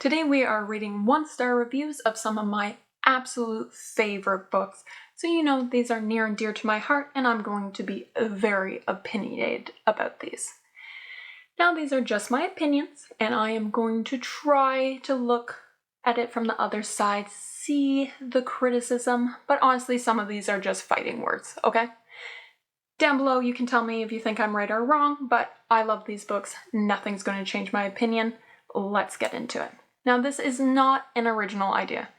Today we are reading 1-star reviews of some of my absolute favorite books. So you know these are near and dear to my heart, and I'm going to be very opinionated about these. Now these are just my opinions, and I am going to try to look at it from the other side, see the criticism, but honestly some of these are just fighting words, okay? Down below you can tell me if you think I'm right or wrong, but I love these books. Nothing's going to change my opinion. Let's get into it. Now this is not an original idea.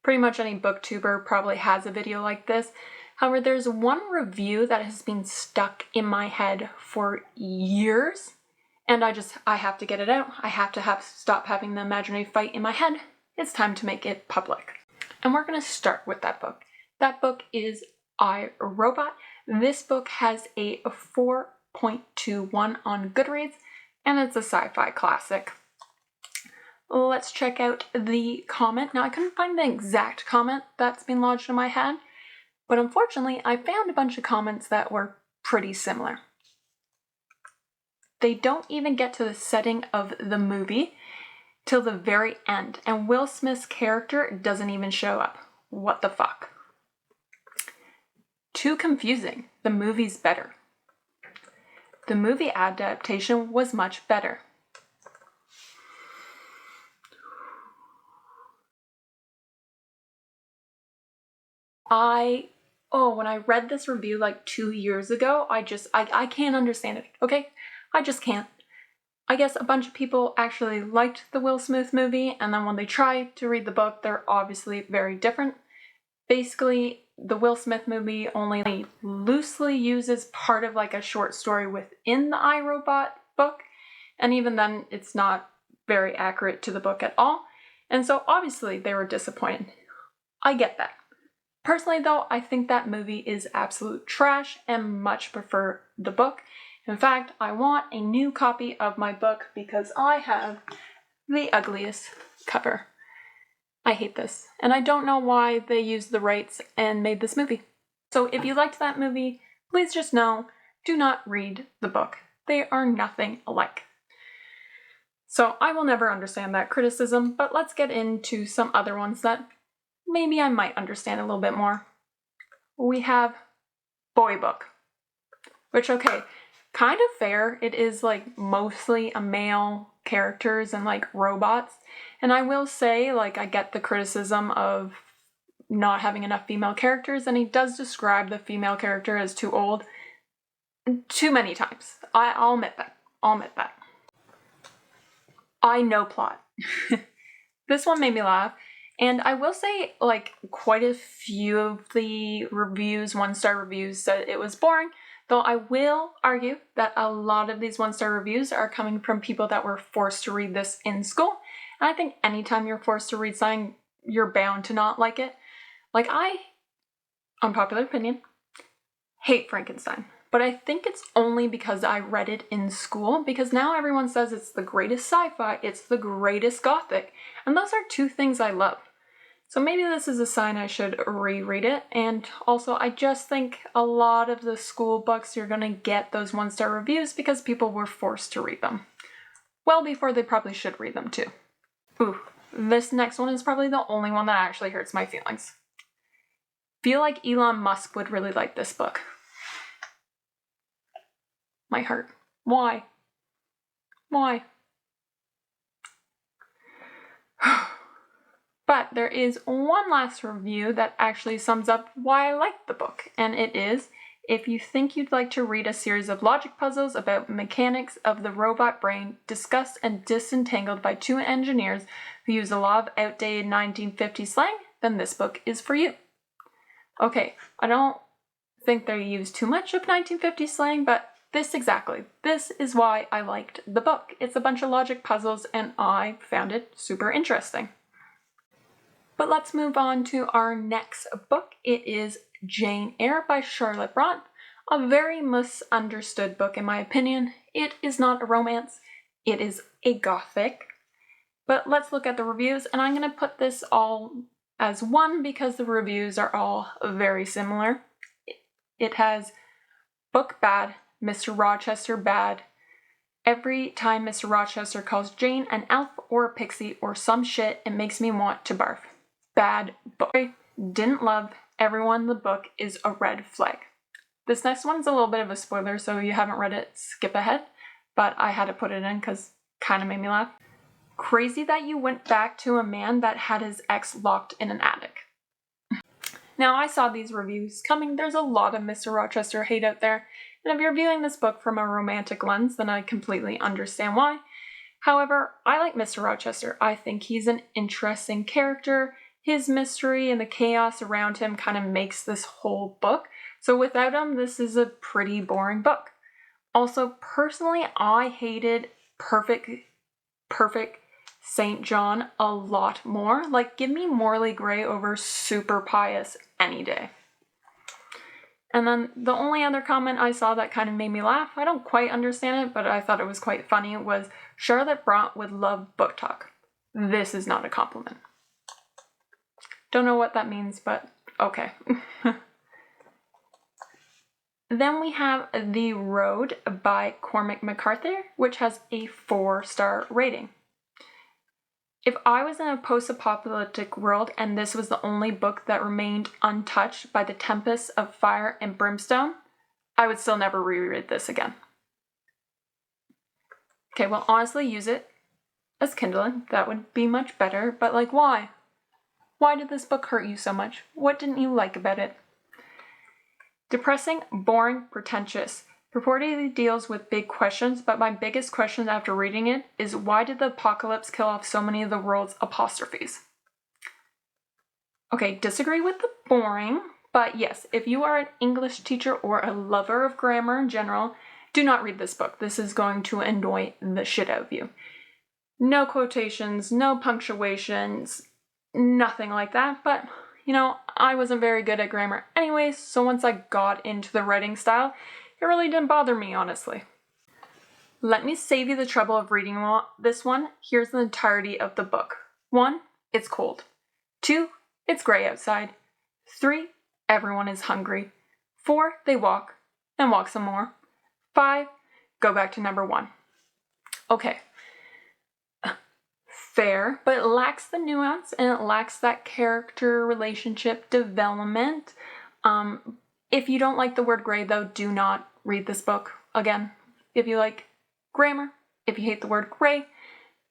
Pretty much any booktuber probably has a video like this. However, there's one review that has been stuck in my head for years, and I have to get it out. I have to stop having the imaginary fight in my head. It's time to make it public. And we're going to start with that book. That book is I, Robot. This book has a 4.21 on Goodreads, and it's a sci-fi classic. Let's check out the comment. Now, I couldn't find the exact comment that's been lodged in my head, but unfortunately, I found a bunch of comments that were pretty similar. They don't even get to the setting of the movie till the very end, and Will Smith's character doesn't even show up. What the fuck? Too confusing. The movie's better. The movie adaptation was much better. When I read this review like 2 years ago, I can't understand it, okay? I just can't. I guess a bunch of people actually liked the Will Smith movie, and then when they try to read the book, they're obviously very different. Basically, the Will Smith movie only loosely uses part of like a short story within the I, Robot book, and even then it's not very accurate to the book at all, and so obviously they were disappointed. I get that. Personally though, I think that movie is absolute trash and much prefer the book. In fact, I want a new copy of my book because I have the ugliest cover. I hate this, and I don't know why they used the rights and made this movie. So if you liked that movie, please just know, do not read the book. They are nothing alike. So I will never understand that criticism, but let's get into some other ones that maybe I might understand a little bit more. We have Boy Book, which, okay, kind of fair. It is like mostly a male characters and like robots. And I will say, like, I get the criticism of not having enough female characters, and he does describe the female character as too old too many times. I'll admit that. I know plot. This one made me laugh. And I will say, like, quite a few of the reviews, 1-star reviews, said it was boring, though I will argue that a lot of these 1-star reviews are coming from people that were forced to read this in school. And I think anytime you're forced to read something, you're bound to not like it. Like, I, unpopular opinion, hate Frankenstein. But I think it's only because I read it in school, because now everyone says it's the greatest sci-fi, it's the greatest gothic, and those are two things I love. So maybe this is a sign I should reread it, and also I just think a lot of the school books you're gonna get those 1-star reviews because people were forced to read them. Well before they probably should read them too. Ooh, this next one is probably the only one that actually hurts my feelings. Feel like Elon Musk would really like this book. My heart. Why? Why? But there is one last review that actually sums up why I like the book, and it is, if you think you'd like to read a series of logic puzzles about mechanics of the robot brain discussed and disentangled by two engineers who use a lot of outdated 1950s slang, then this book is for you. Okay, I don't think they use too much of 1950s slang, but this is why I liked the book. It's a bunch of logic puzzles, and I found it super interesting. But let's move on to our next book. It is Jane Eyre by Charlotte Brontë, a very misunderstood book in my opinion. It is not a romance, it is a gothic. But let's look at the reviews, and I'm going to put this all as one because the reviews are all very similar. It has book bad, Mr. Rochester bad, Every time Mr. Rochester calls Jane an elf or a pixie or some shit, it makes me want to barf. Bad book. Didn't love. Everyone in the book is a red flag. This next one's a little bit of a spoiler, so if you haven't read it, skip ahead. But I had to put it in because it kind of made me laugh. Crazy that you went back to a man that had his ex locked in an attic. Now, I saw these reviews coming. There's a lot of Mr. Rochester hate out there. And if you're viewing this book from a romantic lens, then I completely understand why. However, I like Mr. Rochester. I think he's an interesting character. His mystery and the chaos around him kind of makes this whole book. So without him, this is a pretty boring book. Also, personally, I hated Perfect St. John a lot more. Like, give me Morley Gray over Super Pious any day. And then the only other comment I saw that kind of made me laugh, I don't quite understand it, but I thought it was quite funny, was Charlotte Bronte would love book talk. This is not a compliment. Don't know what that means, but okay. Then we have The Road by Cormac McCarthy, which has a 4-star rating. If I was in a post-apocalyptic world and this was the only book that remained untouched by the tempests of fire and brimstone, I would still never reread this again. Okay, well, honestly, use it as kindling. That would be much better, but like, why? Why did this book hurt you so much? What didn't you like about it? Depressing, boring, pretentious. Purportedly deals with big questions, but my biggest question after reading it is why did the apocalypse kill off so many of the world's apostrophes? Okay, disagree with the boring, but yes, if you are an English teacher or a lover of grammar in general, do not read this book. This is going to annoy the shit out of you. No quotations, no punctuations, nothing like that, but you know, I wasn't very good at grammar anyways, so once I got into the writing style, it really didn't bother me, honestly. Let me save you the trouble of reading this one. Here's the entirety of the book. 1, it's cold. 2, it's gray outside. 3, everyone is hungry. 4, they walk, and walk some more. 5, go back to number 1. Okay. Fair, but it lacks the nuance and it lacks that character relationship development. If you don't like the word gray, though, do not read this book. Again, if you like grammar, if you hate the word gray,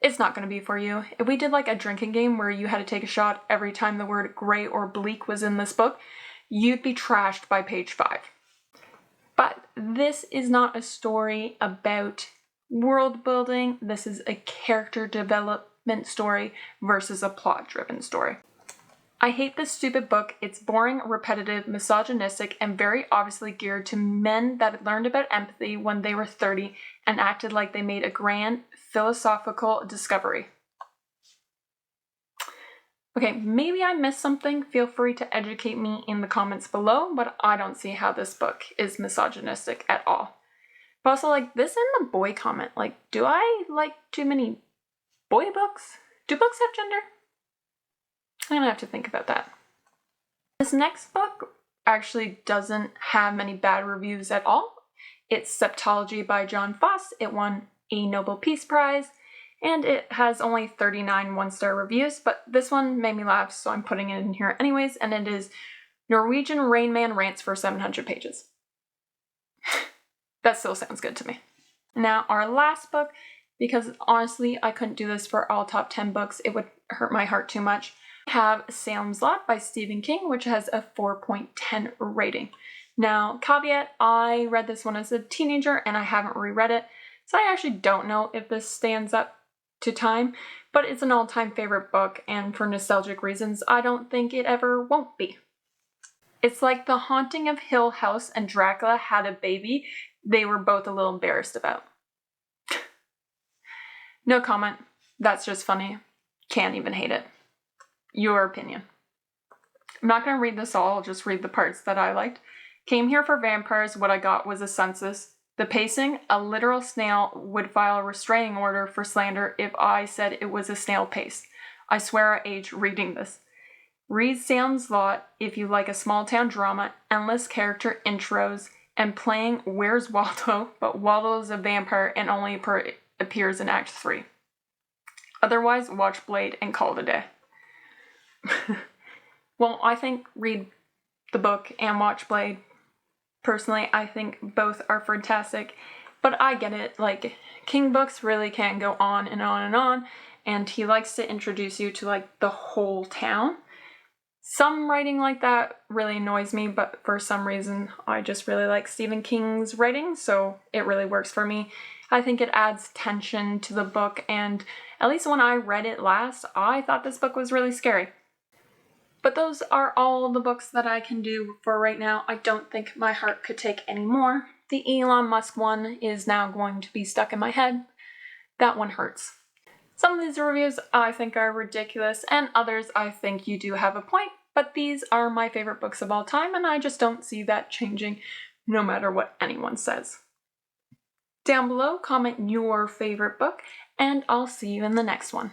it's not going to be for you. If we did like a drinking game where you had to take a shot every time the word gray or bleak was in this book, you'd be trashed by page 5. But this is not a story about world building. This is a character development story versus a plot-driven story. I hate this stupid book. It's boring, repetitive, misogynistic, and very obviously geared to men that learned about empathy when they were 30 and acted like they made a grand philosophical discovery. Okay, maybe I missed something. Feel free to educate me in the comments below, but I don't see how this book is misogynistic at all. But also, like, this in the boy comment, like, do I like too many boy books? Do books have gender? I'm gonna have to think about that. This next book actually doesn't have many bad reviews at all. It's Septology by John Foss. It won a Nobel Peace Prize, and it has only 39 one-star reviews, but this one made me laugh, so I'm putting it in here anyways, and it is Norwegian Rain Man Rants for 700 pages. That still sounds good to me. Now, our last book, because honestly, I couldn't do this for all top 10 books. It would hurt my heart too much. We have Salem's Lot by Stephen King, which has a 4.10 rating. Now, caveat, I read this one as a teenager and I haven't reread it, so I actually don't know if this stands up to time, but it's an all-time favorite book, and for nostalgic reasons, I don't think it ever won't be. It's like The Haunting of Hill House and Dracula had a baby they were both a little embarrassed about. No comment. That's just funny. Can't even hate it. Your opinion. I'm not going to read this all, I'll just read the parts that I liked. Came here for vampires, what I got was a census. The pacing, a literal snail would file a restraining order for slander if I said it was a snail pace. I swear I age reading this. Read Salem's Lot if you like a small town drama, endless character intros, and playing Where's Waldo, but Waldo is a vampire and only appears in Act 3. Otherwise, watch Blade and call it a day. Well, I think read the book and watch Blade. Personally, I think both are fantastic, but I get it. Like, King books really can go on and on and on, and he likes to introduce you to, like, the whole town. Some writing like that really annoys me, but for some reason, I just really like Stephen King's writing, so it really works for me. I think it adds tension to the book, and at least when I read it last, I thought this book was really scary. But those are all the books that I can do for right now. I don't think my heart could take any more. The Elon Musk one is now going to be stuck in my head. That one hurts. Some of these reviews I think are ridiculous, and others I think you do have a point, but these are my favorite books of all time, and I just don't see that changing no matter what anyone says. Down below, comment your favorite book, and I'll see you in the next one.